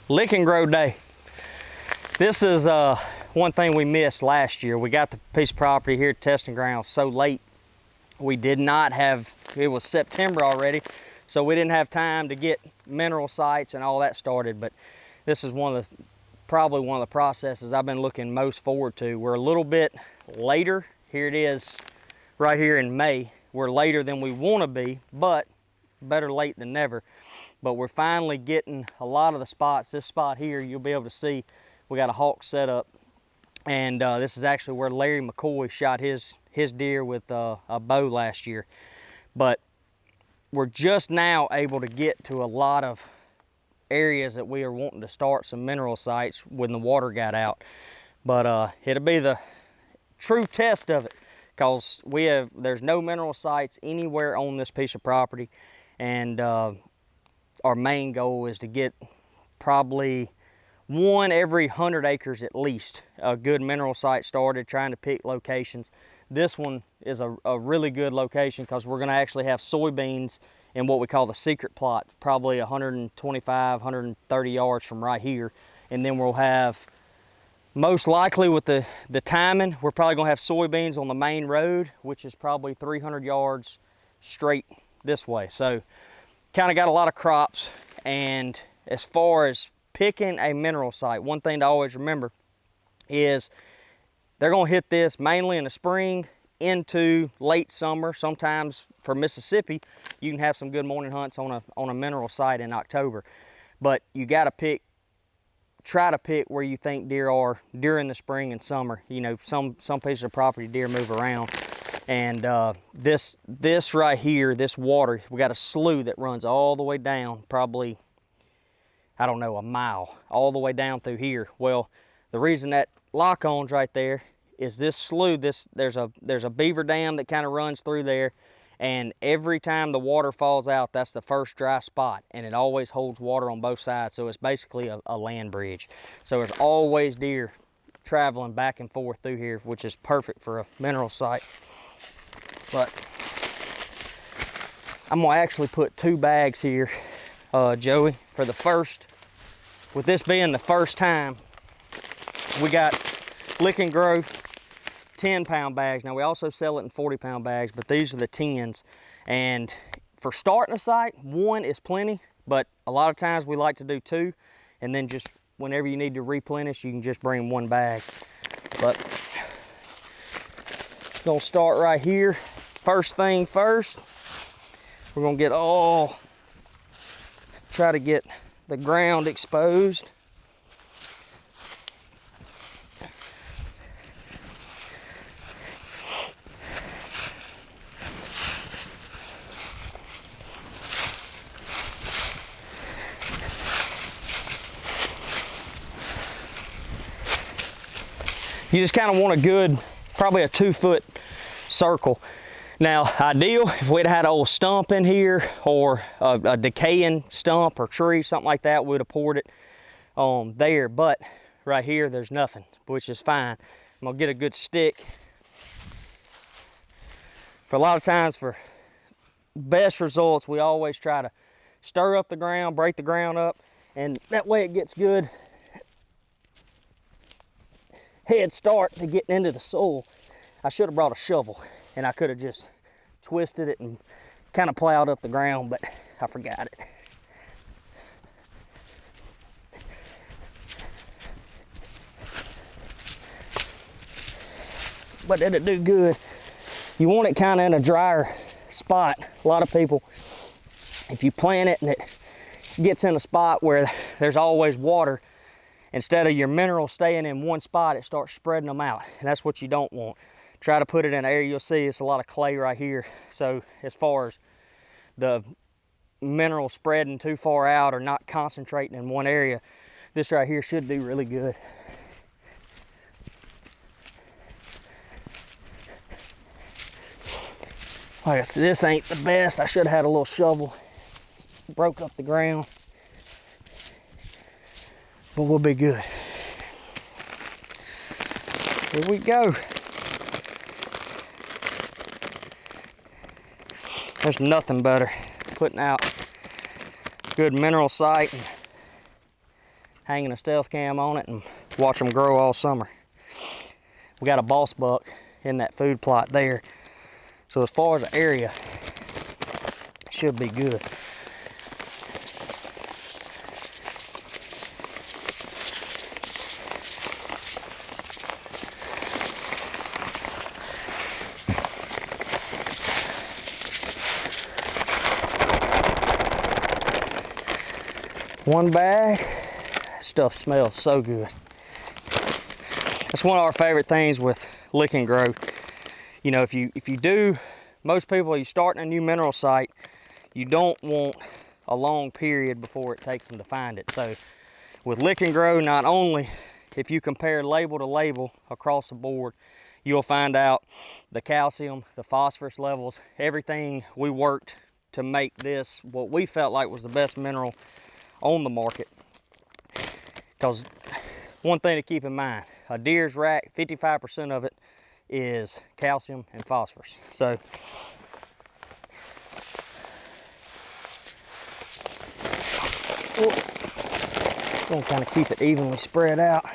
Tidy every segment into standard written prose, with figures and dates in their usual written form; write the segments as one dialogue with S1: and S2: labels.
S1: LickNgro Day. This is one thing we missed last year. We got the piece of property here at testing ground so late. We did not have, it was September already, so we didn't have time to get mineral sites and all that started. But this is probably one of the processes I've been looking most forward to. We're a little bit later. Here it is right here in May. We're later than we want to be, but better late than never. But we're finally getting a lot of the spots. This spot here, you'll be able to see we got a hawk set up, and this is actually where Larry McCoy shot his deer with a bow last year. But we're just now able to get to a lot of areas that we are wanting to start some mineral sites when the water got out. But it'll be the true test of it, because there's no mineral sites anywhere on this piece of property, and our main goal is to get probably one every 100 acres at least, a good mineral site started, trying to pick locations. This one is a really good location because we're going to actually have soybeans in what we call the secret plot, probably 125, 130 yards from right here. And then we'll have, most likely with the timing, we're probably going to have soybeans on the main road, which is probably 300 yards straight this way. So kind of got a lot of crops. And as far as picking a mineral site, one thing to always remember is they're going to hit this mainly in the spring into late summer. Sometimes for Mississippi, you can have some good morning hunts on a mineral site in October. But you got to try to pick where you think deer are during the spring and summer. You know, some pieces of property deer move around. And this right here, this water, we got a slough that runs all the way down, probably, I don't know, a mile, all the way down through here. Well, the reason that lock-on's right there is this slough, there's a beaver dam that kind of runs through there, and every time the water falls out, that's the first dry spot, and it always holds water on both sides, so it's basically a land bridge. So there's always deer traveling back and forth through here, which is perfect for a mineral site. But I'm gonna actually put 2 bags here, Joey, for the first. With this being the first time, we got LickNgro 10-pound bags. Now we also sell it in 40-pound bags, but these are the 10s. And for starting a site, 1 is plenty, but a lot of times we like to do 2, and then just whenever you need to replenish, you can just bring 1 bag. But gonna start right here. First thing first, we're gonna try to get the ground exposed. You just kind of want a good, probably a 2-foot circle. Now, ideal, if we'd had an old stump in here, or a decaying stump or tree, something like that, we'd have poured it there. But right here, there's nothing, which is fine. I'm gonna get a good stick. For a lot of times, for best results, we always try to stir up the ground, break the ground up, and that way it gets good head start to getting into the soil. I should have brought a shovel, and I could have just twisted it and kind of plowed up the ground, but I forgot it. But it'll do good. You want it kind of in a drier spot. A lot of people, if you plant it and it gets in a spot where there's always water, instead of your minerals staying in one spot, it starts spreading them out, and that's what you don't want. Try to put it in an area. You'll see it's a lot of clay right here. So as far as the mineral spreading too far out or not concentrating in one area, this right here should do really good. Like I said, this ain't the best. I should have had a little shovel. Broke up the ground. But we'll be good. Here we go. There's nothing better putting out good mineral site and hanging a stealth cam on it and watch them grow all summer. We got a boss buck in that food plot there. So as far as the area, should be good. One bag, stuff smells so good. That's one of our favorite things with LickNgro. You know, if you do, most people, you starting a new mineral site, you don't want a long period before it takes them to find it. So with LickNgro, not only if you compare label to label across the board, you'll find out the calcium, the phosphorus levels, everything we worked to make this what we felt like was the best mineral on the market. Because one thing to keep in mind, a deer's rack, 55% of it is calcium and phosphorus. So gonna kind of keep it evenly spread out.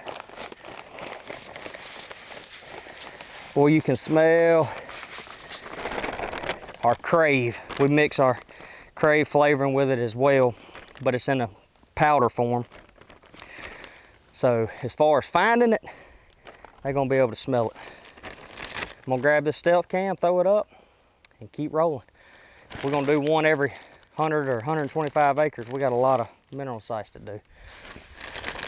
S1: Or you can smell our crave. We mix our crave flavoring with it as well, but it's in a powder form. So as far as finding it, they're gonna be able to smell it. I'm gonna grab this stealth cam, throw it up, and keep rolling. We're gonna do one every 100 or 125 acres. We got a lot of mineral sites to do.